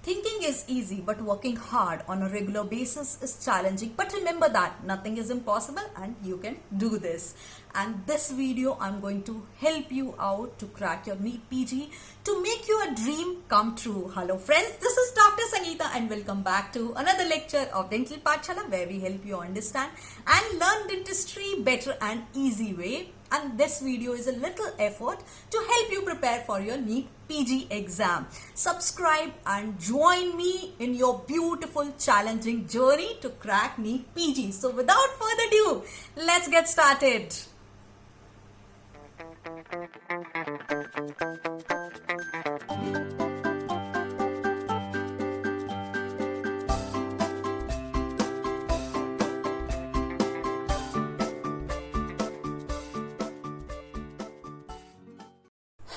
Thinking is easy, but working hard on a regular basis is challenging. But remember that nothing is impossible and you can do this. And this video, I'm going to help you out to crack your NEET PG to make your dream come true. Hello friends, this is Dr. Sangeeta and welcome back to another lecture of Dental Pathshala where we help you understand and learn dentistry better and easy way. And this video is a little effort to help you prepare for your NEET PG exam. Subscribe and join me in your beautiful challenging journey to crack NEET PG. So without further ado, let's get started.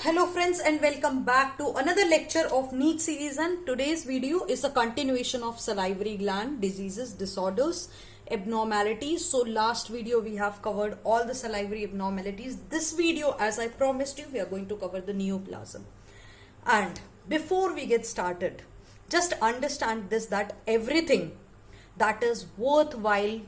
Hello friends and welcome back to another lecture of NEET series, and today's video is a continuation of salivary gland diseases, disorders, abnormalities. So last video we have covered all the salivary abnormalities. This video, as I promised you, we are going to cover the neoplasm. And before we get started, just understand this, that everything that is worthwhile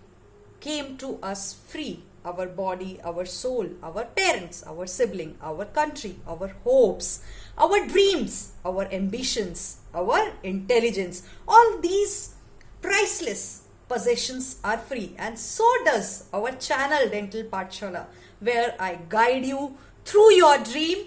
came to us free. Our body, our soul, our parents, our sibling, our country, our hopes, our dreams, our ambitions, our intelligence. All these priceless possessions are free, and so does our channel Dental Pathshala, where I guide you through your dream.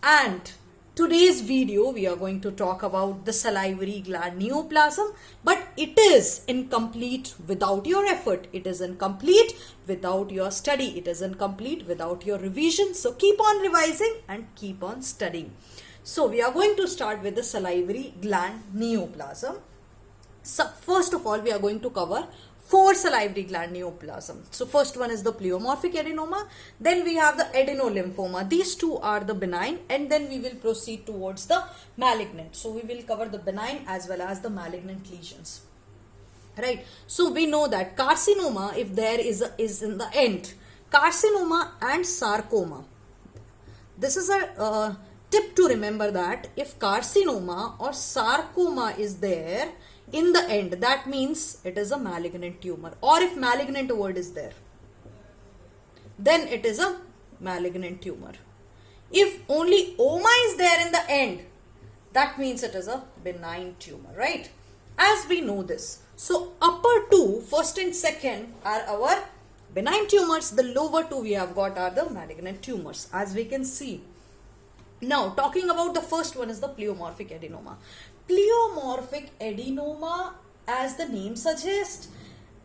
And today's video we are going to talk about the salivary gland neoplasm, but it is incomplete without your effort. It is incomplete without your study. It is incomplete without your revision. So keep on revising and keep on studying. So we are going to start with the salivary gland neoplasm. So first of all, we are going to cover 4 salivary gland neoplasm. So first one is the pleomorphic adenoma. Then we have the adenolymphoma. These two are the benign, and then we will proceed towards the malignant. So we will cover the benign as well as the malignant lesions. Right. So we know that carcinoma, if there is in the end, carcinoma and sarcoma. This is a tip to remember, that if carcinoma or sarcoma is there in the end, that means it is a malignant tumor. Or if malignant word is there, then it is a malignant tumor. If only oma is there in the end, that means it is a benign tumor, right? As we know this. So upper two, first and second, are our benign tumors. The lower two we have got are the malignant tumors, as we can see. Now talking about the first one is the pleomorphic adenoma. Pleomorphic adenoma, as the name suggests,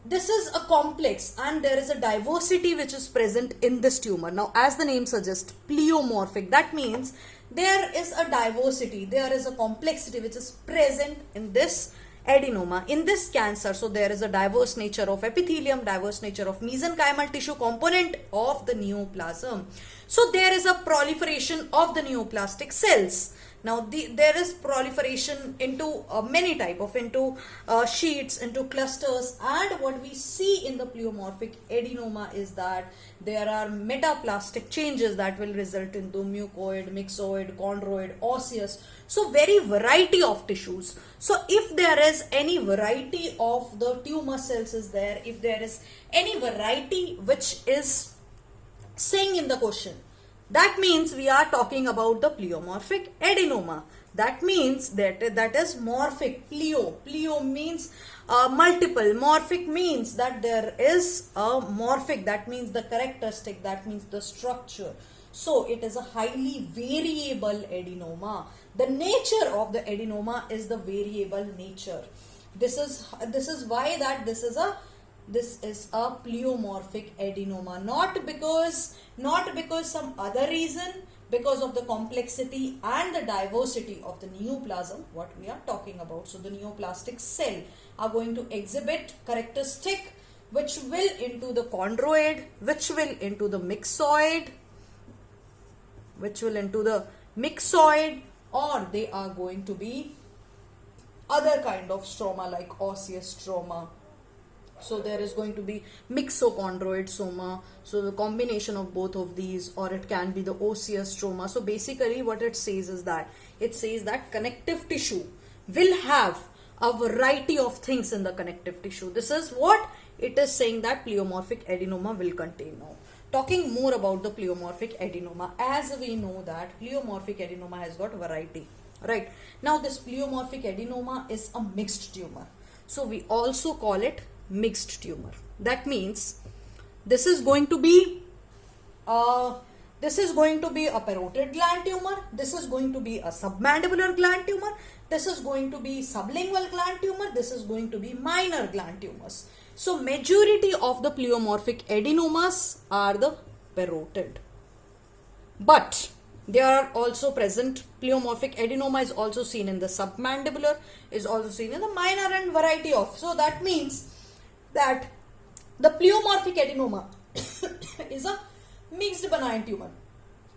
this is a complex and there is a diversity which is present in this tumor. Now as the name suggests, pleomorphic, that means there is a diversity, there is a complexity which is present in this adenoma, in this cancer. So there is a diverse nature of epithelium, diverse nature of mesenchymal tissue component of the neoplasm. So there is a proliferation of the neoplastic cells. Now there is proliferation into many type of sheets, into clusters, and what we see in the pleomorphic adenoma is that there are metaplastic changes that will result into mucoid, myxoid, chondroid, osseous. So very variety of tissues. So if there is any variety of the tumor cells is there, if there is any variety which is saying in the question, that means we are talking about the pleomorphic adenoma. That means that is morphic. Pleo means multiple. Morphic means that there is a morphic. That means the characteristic. That means the structure. So it is a highly variable adenoma. The nature of the adenoma is the variable nature. This is why that this is a pleomorphic adenoma, not because some other reason, because of the complexity and the diversity of the neoplasm what we are talking about. So the neoplastic cell are going to exhibit characteristic which will into the chondroid, which will into the myxoid, or they are going to be other kind of stroma like osseous stroma. So there is going to be myxochondroid soma. So the combination of both of these, or it can be the osseous stroma. So basically what it says is that, it says that connective tissue will have a variety of things in the connective tissue. This is what it is saying that pleomorphic adenoma will contain. Now, talking more about the pleomorphic adenoma, as we know that pleomorphic adenoma has got variety, right? Now, this pleomorphic adenoma is a mixed tumor. So, we also call it mixed tumor. That means this is going to be a parotid gland tumor. This is going to be a submandibular gland tumor. This is going to be sublingual gland tumor. This is going to be minor gland tumors. So majority of the pleomorphic adenomas are the parotid. But there are also present, pleomorphic adenoma is also seen in the submandibular, is also seen in the minor, and variety of. So that means that the pleomorphic adenoma is a mixed benign tumor.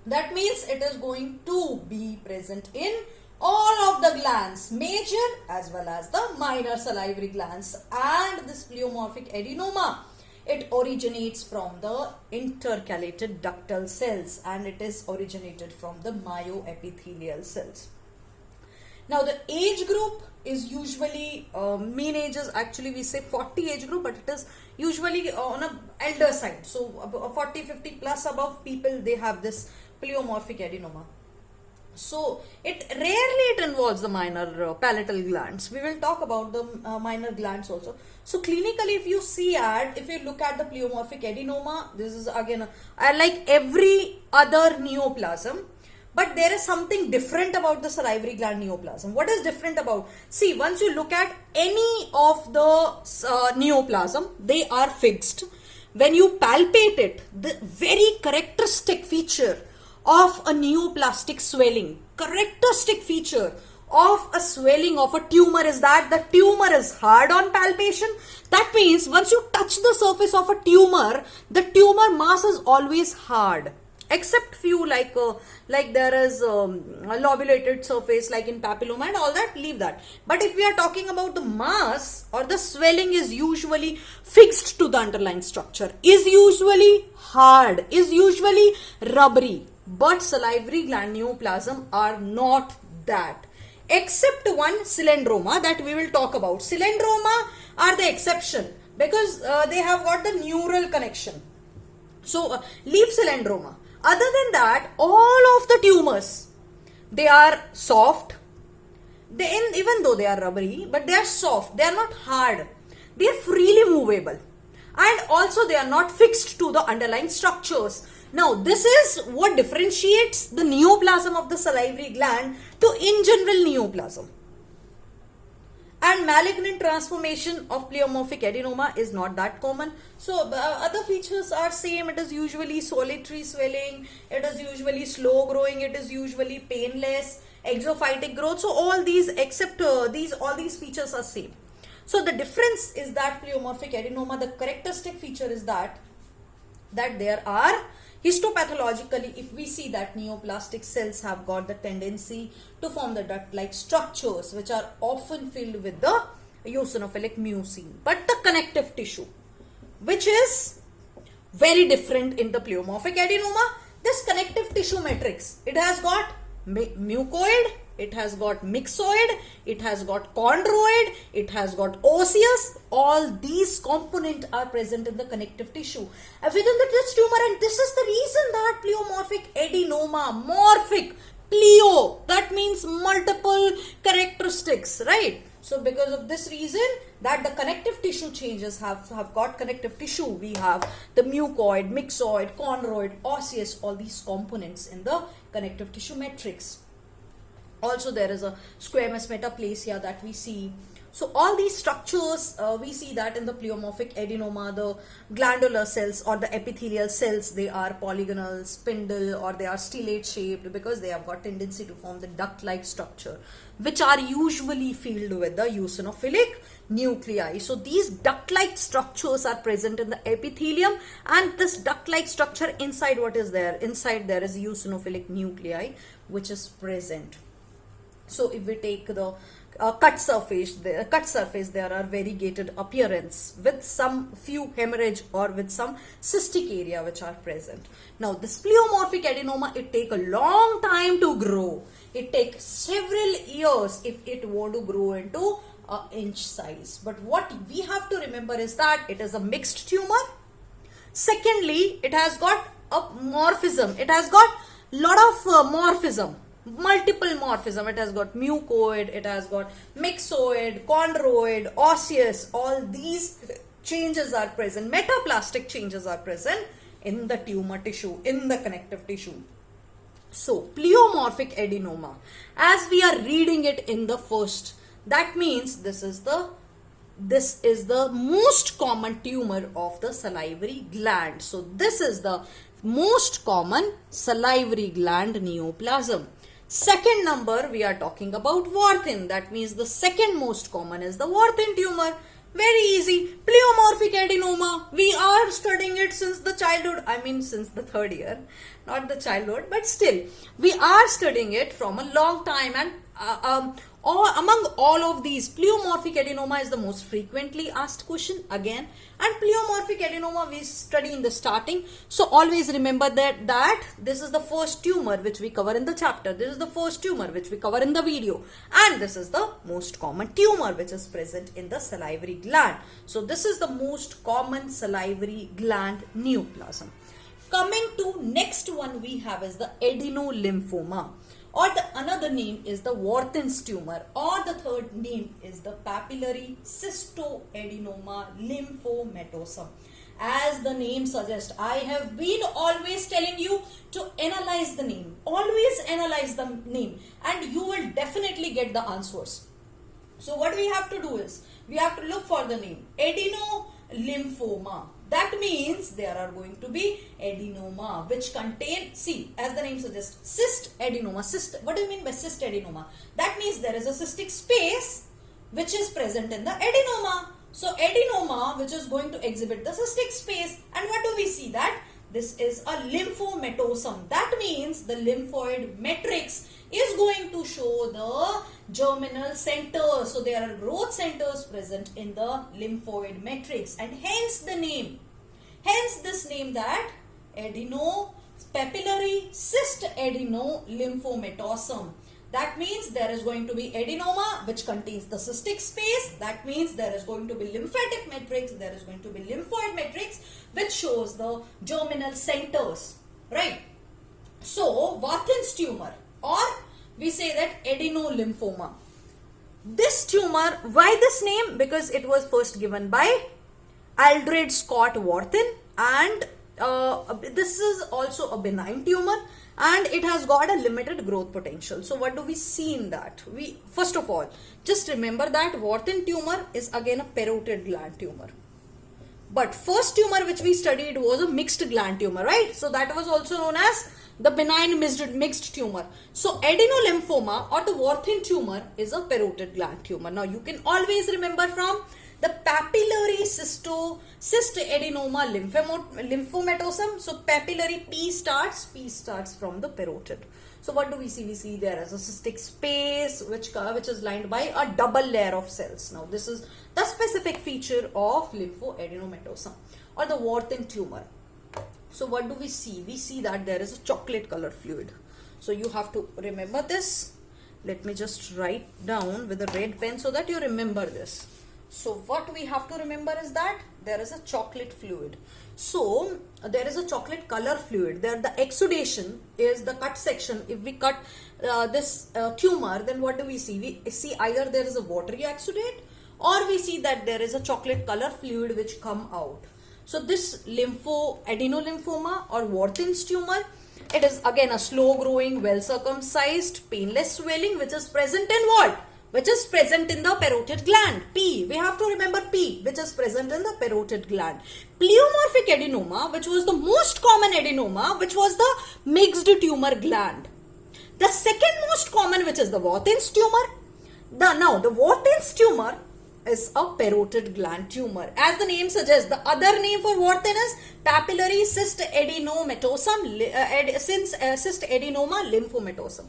That means it is going to be present in all of the glands, major as well as the minor salivary glands. And this pleomorphic adenoma, it originates from the intercalated ductal cells, and it is originated from the myoepithelial cells. Now the age group is usually, mean age is actually we say 40 age group, but it is usually on a elder side. So 40, 50 plus above people, they have this pleomorphic adenoma. So it rarely involves the minor palatal glands. We will talk about the minor glands also. So clinically, if you look at the pleomorphic adenoma, this is again like every other neoplasm, but there is something different about the salivary gland neoplasm. What is different about? See, once you look at any of the neoplasm, they are fixed. When you palpate it, the very characteristic feature of a neoplastic swelling, characteristic feature of a swelling of a tumor is that the tumor is hard on palpation. That means once you touch the surface of a tumor, the tumor mass is always hard, except few like there is a lobulated surface like in papilloma and all that, leave that. But if we are talking about the mass or the swelling is usually fixed to the underlying structure, is usually hard, is usually rubbery. But salivary gland neoplasm are not that, except one cylindroma that we will talk about. Cylindroma are the exception because they have got the neural connection. So leave cylindroma. Other than that, all of the tumors, they are soft. Even though they are rubbery, but they are soft. They are not hard. They are freely movable. And also they are not fixed to the underlying structures. Now, this is what differentiates the neoplasm of the salivary gland to in general neoplasm. And malignant transformation of pleomorphic adenoma is not that common. So, other features are same. It is usually solitary swelling. It is usually slow growing. It is usually painless, exophytic growth. So, all these except all these features are same. So, the difference is that pleomorphic adenoma, the characteristic feature is that there are histopathologically, if we see that neoplastic cells have got the tendency to form the duct-like structures which are often filled with the eosinophilic mucin. But the connective tissue, which is very different in the pleomorphic adenoma, this connective tissue matrix, it has got mucoid, it has got myxoid, it has got chondroid, it has got osseous. All these components are present in the connective tissue within this tumor, and this is the reason that pleomorphic adenoma, morphic, pleo, that means multiple characteristics, right? So because of this reason that the connective tissue changes have got connective tissue, we have the mucoid, myxoid, chondroid, osseous, all these components in the connective tissue matrix. Also, there is a squamous metaplasia that we see. So, all these structures, we see that in the pleomorphic adenoma, the glandular cells or the epithelial cells, they are polygonal, spindle, or they are stellate shaped because they have got tendency to form the duct-like structure, which are usually filled with the eosinophilic nuclei. So, these duct-like structures are present in the epithelium, and this duct-like structure inside, what is there? Inside there is eosinophilic nuclei, which is present. So if we take the cut surface there are variegated appearance with some few hemorrhage or with some cystic area which are present. Now this pleomorphic adenoma, it take a long time to grow. It takes several years if it want to grow into an inch size. But what we have to remember is that it is a mixed tumor. Secondly, it has got a morphism. It has got lot of morphism. Multiple morphism. It has got mucoid, it has got myxoid, chondroid, osseous. All these changes are present. Metaplastic changes are present in the tumor tissue, in the connective tissue. So, pleomorphic adenoma, as we are reading it in the first, that means this is the most common tumor of the salivary gland. So, this is the most common salivary gland neoplasm. Second number, we are talking about Warthin. That means the second most common is the Warthin tumor. Very easy. Pleomorphic adenoma. We are studying it since the childhood. I mean, since the third year. Not the childhood, but still. We are studying it from a long time. And among all of these, pleomorphic adenoma is the most frequently asked question again. And pleomorphic adenoma we study in the starting. So always remember that this is the first tumor which we cover in the chapter. This is the first tumor which we cover in the video. And this is the most common tumor which is present in the salivary gland. So this is the most common salivary gland neoplasm. Coming to next one we have is the adenolymphoma. Or the another name is the Warthin's tumor, or the third name is the papillary cystoadenoma lymphomatosum. As the name suggests, I have been always telling you to analyze the name. Always analyze the name and you will definitely get the answers. So what we have to do is, we have to look for the name. Adenolymphoma. That means there are going to be adenoma which contain, see, as the name suggests, cyst adenoma. Cyst, what do you mean by cyst adenoma? That means there is a cystic space which is present in the adenoma. So adenoma which is going to exhibit the cystic space. And what do we see that? This is a lymphomatosum. That means the lymphoid matrix is going to show the germinal centers. So there are growth centers present in the lymphoid matrix, and hence the name. Hence this name that papillary cystoadenoma-lymphomatosum. That means there is going to be adenoma which contains the cystic space. That means there is going to be lymphatic matrix. There is going to be lymphoid matrix which shows the germinal centers. Right. So Warthin's tumor, or we say that adenolymphoma. This tumor, why this name? Because it was first given by Aldred Scott Warthin, and this is also a benign tumor and it has got a limited growth potential. So what do we see in that? We first of all just remember that Warthin tumor is again a parotid gland tumor. But first tumor which we studied was a mixed gland tumor, right? So that was also known as the benign mixed tumor. So adenolymphoma or the Warthin tumor is a parotid gland tumor. Now you can always remember from the papillary cystoadenoma lymphomatosum. So papillary P starts from the parotid. So what do we see? We see there is a cystic space which is lined by a double layer of cells. Now this is the specific feature of lymphoadenomatosum or the Warthin tumor. So what do we see? We see that there is a chocolate color fluid. So you have to remember this. Let me just write down with a red pen so that you remember this. So what we have to remember is that there is a chocolate fluid. So there is a chocolate color fluid. There the exudation is the cut section. If we cut this tumor, then what do we see? We see either there is a watery exudate or we see that there is a chocolate color fluid which come out. So this adenolymphoma or Warthin's tumor, it is again a slow growing, well circumcised, painless swelling which is present in what? Which is present in the parotid gland. P. We have to remember P, which is present in the parotid gland. Pleomorphic adenoma, which was the most common adenoma, which was the mixed tumor gland. The second most common, which is the Warthin's tumor. Now, the Warthin's tumor is a parotid gland tumor. As the name suggests, the other name for Warthin is papillary cystoadenoma lymphomatosum.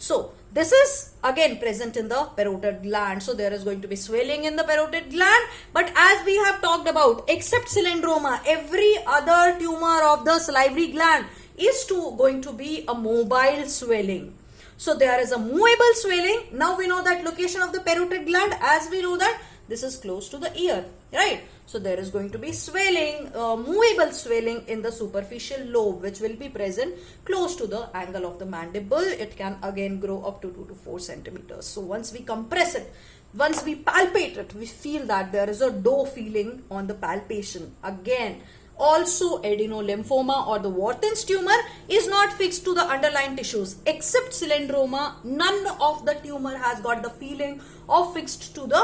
So this is again present in the parotid gland. So there is going to be swelling in the parotid gland. But as we have talked about, except cylindroma, every other tumor of the salivary gland is going to be a mobile swelling. So there is a movable swelling. Now we know that location of the parotid gland, as we know that this is close to the ear, right? So there is going to be swelling, movable swelling in the superficial lobe, which will be present close to the angle of the mandible. It can again grow up to 2 to 4 centimeters. So once we compress it, once we palpate it, we feel that there is a dough feeling on the palpation. Again, also adenolymphoma or the Warthin's tumor is not fixed to the underlying tissues. Except cylindroma, none of the tumor has got the feeling of fixed to the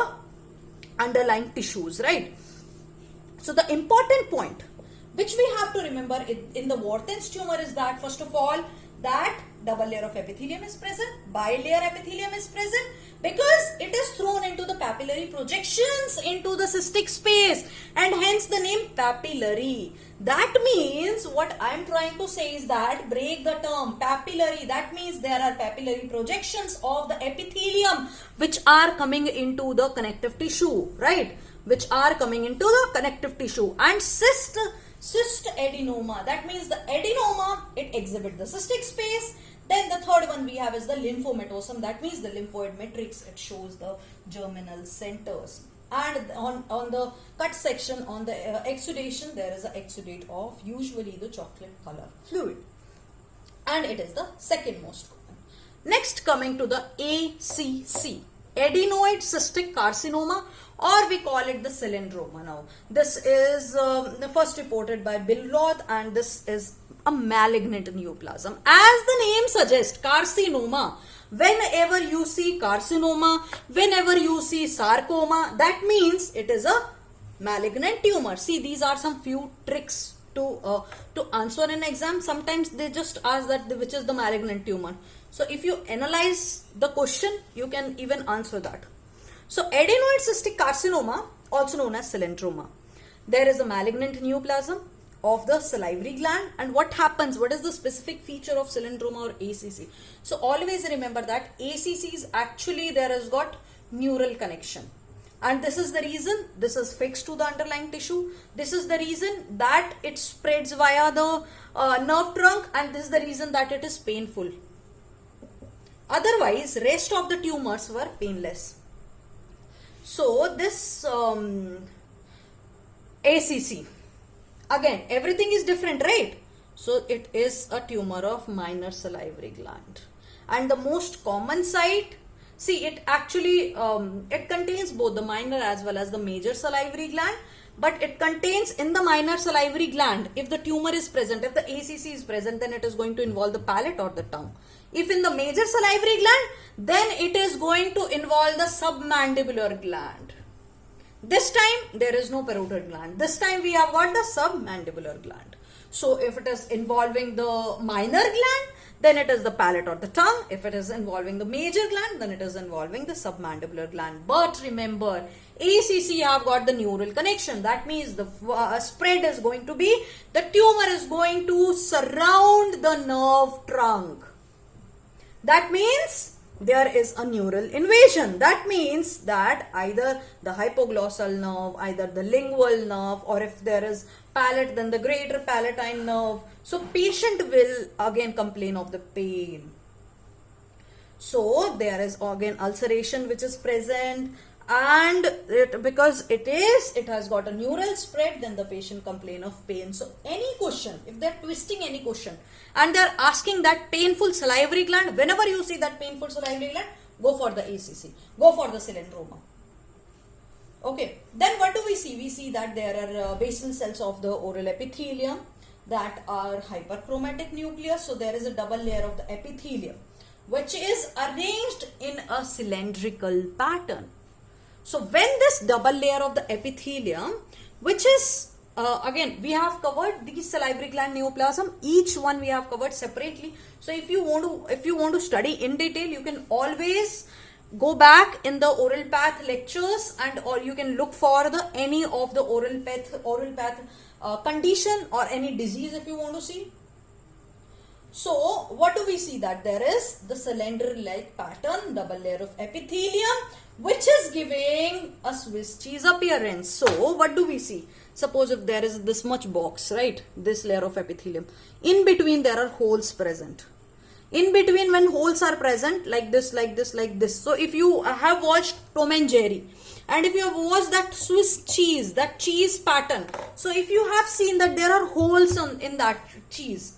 underlying tissues, right? So the important point which we have to remember in the Warthin's tumor is that, first of all, that double layer of epithelium is present, bilayer epithelium is present, because it is thrown into the papillary projections into the cystic space, and hence the name papillary. That means, what I am trying to say is that, break the term papillary, that means there are papillary projections of the epithelium which are coming into the connective tissue, right? Which are coming into the connective tissue. And cyst adenoma, that means the adenoma, it exhibits the cystic space. Then the third one we have is the lymphomatosum, that means the lymphoid matrix, it shows the germinal centers. And on the cut section, on the exudation, there is an exudate of usually the chocolate color fluid, and it is the second most common. Next, coming to the ACC, adenoid cystic carcinoma, or we call it the cylindroma. Now this is first reported by Bill Roth, and this is a malignant neoplasm. As the name suggests, carcinoma, whenever you see carcinoma, whenever you see sarcoma, that means it is a malignant tumor. See, these are some few tricks to answer an exam. Sometimes they just ask that which is the malignant tumor. So if you analyze the question, you can even answer that. So adenoid cystic carcinoma, also known as cylindroma, there is a malignant neoplasm of the salivary gland. And what happens, what is the specific feature of cylindroma or ACC? So always remember that ACC is actually, there has got neural connection, and this is the reason this is fixed to the underlying tissue. This is the reason that it spreads via the nerve trunk, and this is the reason that it is painful. Otherwise, rest of the tumors were painless. So this ACC, again, everything is different, right? So it is a tumor of minor salivary gland, and the most common site, see, it actually it contains both the minor as well as the major salivary gland, but it contains in the minor salivary gland, if the tumor is present, if the ACC is present, then it is going to involve the palate or the tongue. If in the major salivary gland, then it is going to involve the submandibular gland. This time there is no parotid gland. This time we have got the submandibular gland. So if it is involving the minor gland, then it is the palate or the tongue. If it is involving the major gland, then it is involving the submandibular gland. But remember, ACC have got the neural connection. That means the spread is going to be, the tumor is going to surround the nerve trunk. That means there is a neural invasion. That means that either the hypoglossal nerve, either the lingual nerve, or if there is palate, then the greater palatine nerve. So patient will again complain of the pain. So there is again ulceration which is present, and because it has got a neural spread, then the patient complain of pain. So any question, if they're twisting any question and they're asking that painful salivary gland, whenever you see that painful salivary gland, go for the ACC, go for the cylindroma. Okay, then what do we see? We see that there are basal cells of the oral epithelium that are hyperchromatic nucleus. So there is a double layer of the epithelium which is arranged in a cylindrical pattern. So when this double layer of the epithelium, which is again, we have covered these salivary gland neoplasm, each one we have covered separately. So if you want to study in detail, you can always go back in the oral path lectures, and or you can look for any of the oral path condition or any disease if you want to see. So what do we see? That there is the cylinder-like pattern, double layer of epithelium, which is giving a Swiss cheese appearance. So what do we see? Suppose if there is this much box, right? This layer of epithelium. In between there are holes present. In between, when holes are present, like this, like this, like this. So if you have watched Tom and Jerry, and if you have watched that Swiss cheese, that cheese pattern, so if you have seen that there are holes in that cheese,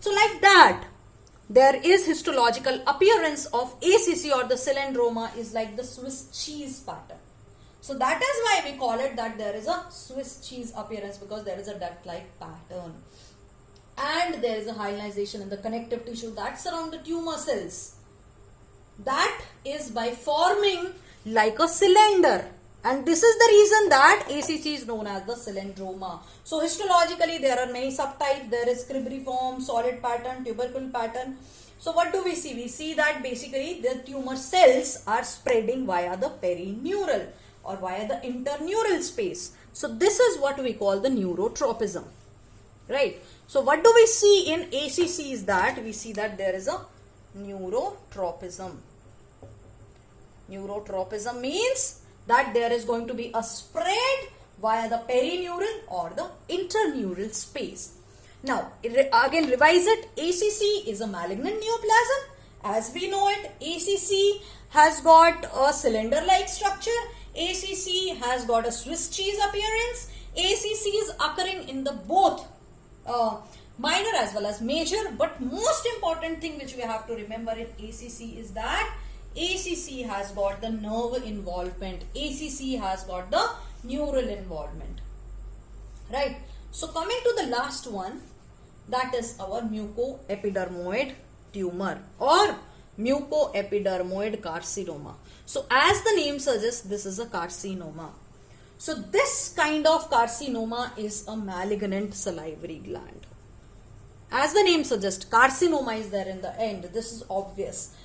so like that, there is histological appearance of ACC, or the cylindroma is like the Swiss cheese pattern. So that is why we call it that there is a Swiss cheese appearance, because there is a duct-like pattern. And there is a hyalinization in the connective tissue that surround the tumor cells. That is by forming like a cylinder. And this is the reason that ACC is known as the cylindroma. So histologically there are many subtypes. There is cribriform, solid pattern, tubercle pattern. So what do we see? We see that basically the tumor cells are spreading via the perineural or via the interneural space. So this is what we call the neurotropism. Right. So what do we see in ACC is that we see that there is a neurotropism. Neurotropism means that there is going to be a spread via the perineural or the interneural space. Now, again revise it. ACC is a malignant neoplasm. As we know it, ACC has got a cylinder-like structure. ACC has got a Swiss cheese appearance. ACC is occurring in the both minor as well as major. But most important thing which we have to remember in ACC is that ACC has got the nerve involvement. ACC has got the neural involvement. Right. So coming to the last one, that is our mucoepidermoid tumor or mucoepidermoid carcinoma. So as the name suggests, this is a carcinoma. So this kind of carcinoma is a malignant salivary gland. As the name suggests, carcinoma is there in the end. This is obvious.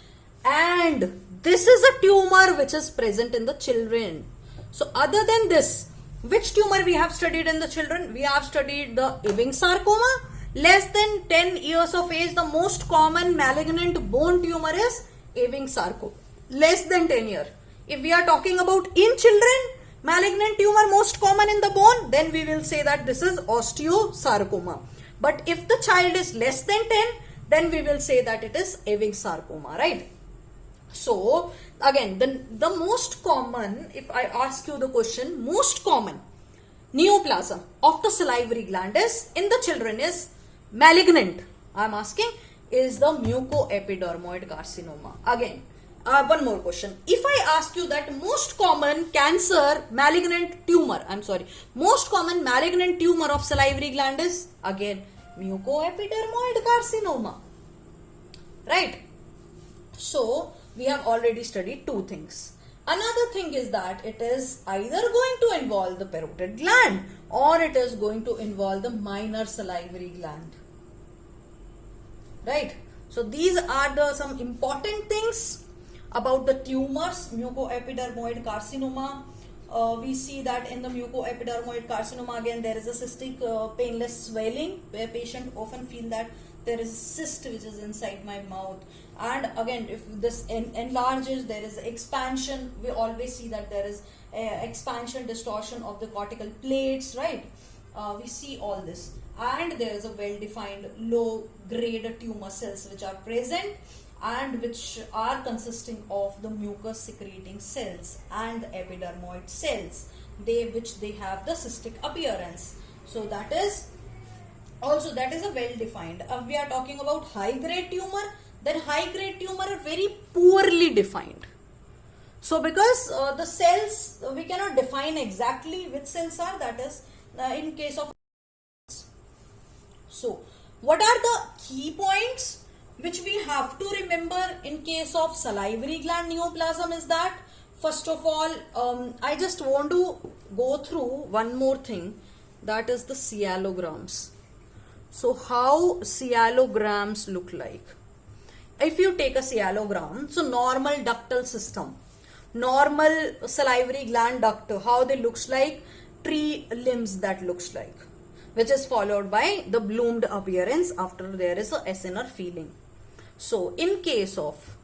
And this is a tumor which is present in the children. So other than this, which tumor we have studied in the children? We have studied the Ewing sarcoma. Less than 10 years of age, the most common malignant bone tumor is Ewing sarcoma. Less than 10 years. If we are talking about in children, malignant tumor most common in the bone, then we will say that this is osteosarcoma. But if the child is less than 10, then we will say that it is Ewing sarcoma, right? So again, the most common, if I ask you the question, most common neoplasm of the salivary gland is in the children is malignant. I am asking, is the mucoepidermoid carcinoma. Again, one more question. If I ask you that most common cancer malignant tumor, most common malignant tumor of salivary gland is again mucoepidermoid carcinoma. Right? So we have already studied two things. Another thing is that it is either going to involve the parotid gland or it is going to involve the minor salivary gland. Right? So these are some important things about the tumors. Mucoepidermoid carcinoma. We see that in the mucoepidermoid carcinoma, again there is a cystic painless swelling where patient often feel that there is a cyst which is inside my mouth. And again, if this enlarges, there is expansion. We always see that there is expansion, distortion of the cortical plates, right? We see all this. And there is a well-defined low-grade tumor cells which are present and which are consisting of the mucus secreting cells and the epidermoid cells, which they have the cystic appearance. So that is also, that is a well-defined. If we are talking about high-grade tumor, then high-grade tumor are very poorly defined. So because the cells, we cannot define exactly which cells are, that is in case of. So what are the key points which we have to remember in case of salivary gland neoplasm is that, first of all, I just want to go through one more thing, that is the cyalograms. So how cyalograms look like? If you take a cyalogram, so normal ductal system, normal salivary gland duct, how they looks like, tree limbs that looks like. which is followed by the bloomed appearance after there is a acinar feeling. So in case of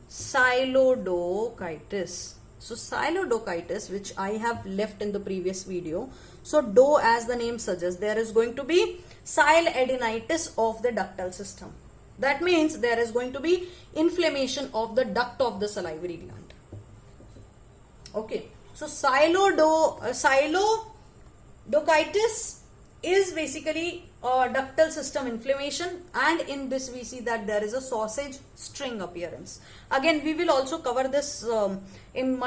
psilodocytis, so psilodocytis, which I have left in the previous video, so do, as the name suggests, there is going to be cylindritis of the ductal system. That means there is going to be inflammation of the duct of the salivary gland. Okay, so psilodocytis is basically a ductal system inflammation, and in this we see that there is a sausage string appearance. Again, we will also cover this in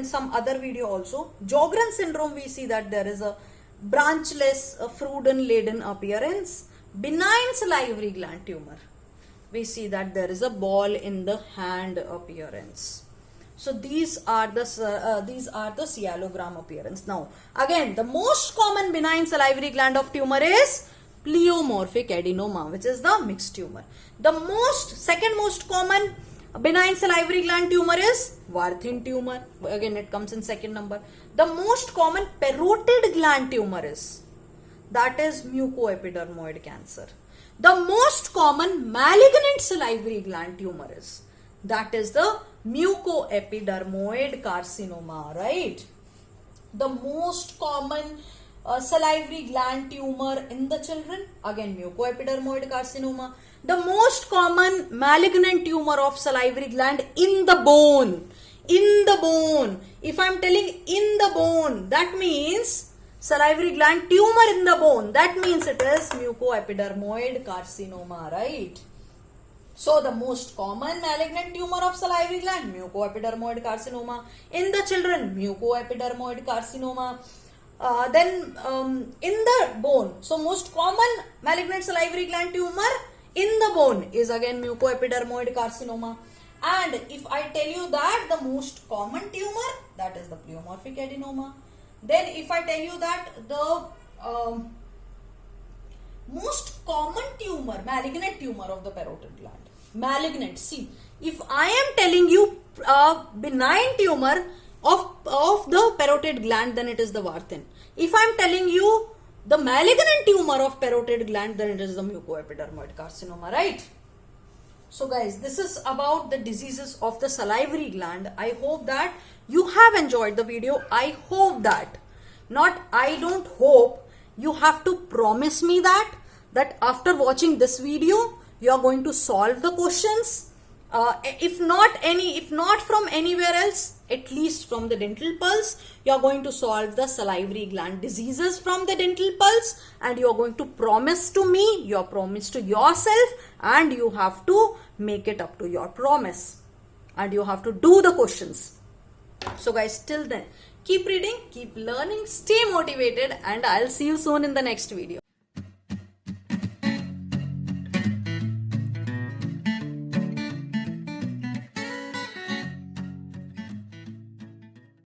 some other video also. Sjogren syndrome, we see that there is a branchless Fruden laden appearance. Benign salivary gland tumor, we see that there is a ball in the hand appearance. So these are the cytogram appearance. Now again, the most common benign salivary gland of tumor is pleomorphic adenoma, which is the mixed tumor. The second most common benign salivary gland tumor is Warthin tumor. Again, it comes in second number. The most common parotid gland tumor is Mucoepidermoid cancer. The most common malignant salivary gland tumor is the Mucoepidermoid carcinoma, right? The most common salivary gland tumor in the children, again Mucoepidermoid carcinoma. The most common malignant tumor of salivary gland in the bone. If I am telling in the bone, that means salivary gland tumor in the bone. That means it is Mucoepidermoid carcinoma, right? So the most common malignant tumor of salivary gland, Mucoepidermoid carcinoma. In the children, Mucoepidermoid carcinoma. Then in the bone, so most common malignant salivary gland tumor in the bone is again Mucoepidermoid carcinoma. And if I tell you that the most common tumor, that is the pleomorphic adenoma. Then if I tell you that the most common tumor, malignant tumor of the parotid gland. Malignant. See, if I am telling you benign tumor of the parotid gland, then it is the Warthin. If I am telling you the malignant tumor of parotid gland, then it is the Mucoepidermoid carcinoma, right? So guys, this is about the diseases of the salivary gland. I hope that you have enjoyed the video. I hope that, I don't hope, you have to promise me that after watching this video, you are going to solve the questions. If not from anywhere else, at least from the dental pulse, you are going to solve the salivary gland diseases from the dental pulse, and you are going to promise to me, your promise to yourself, and you have to make it up to your promise, and you have to do the questions. So guys, till then, keep reading, keep learning, stay motivated, and I'll see you soon in the next video.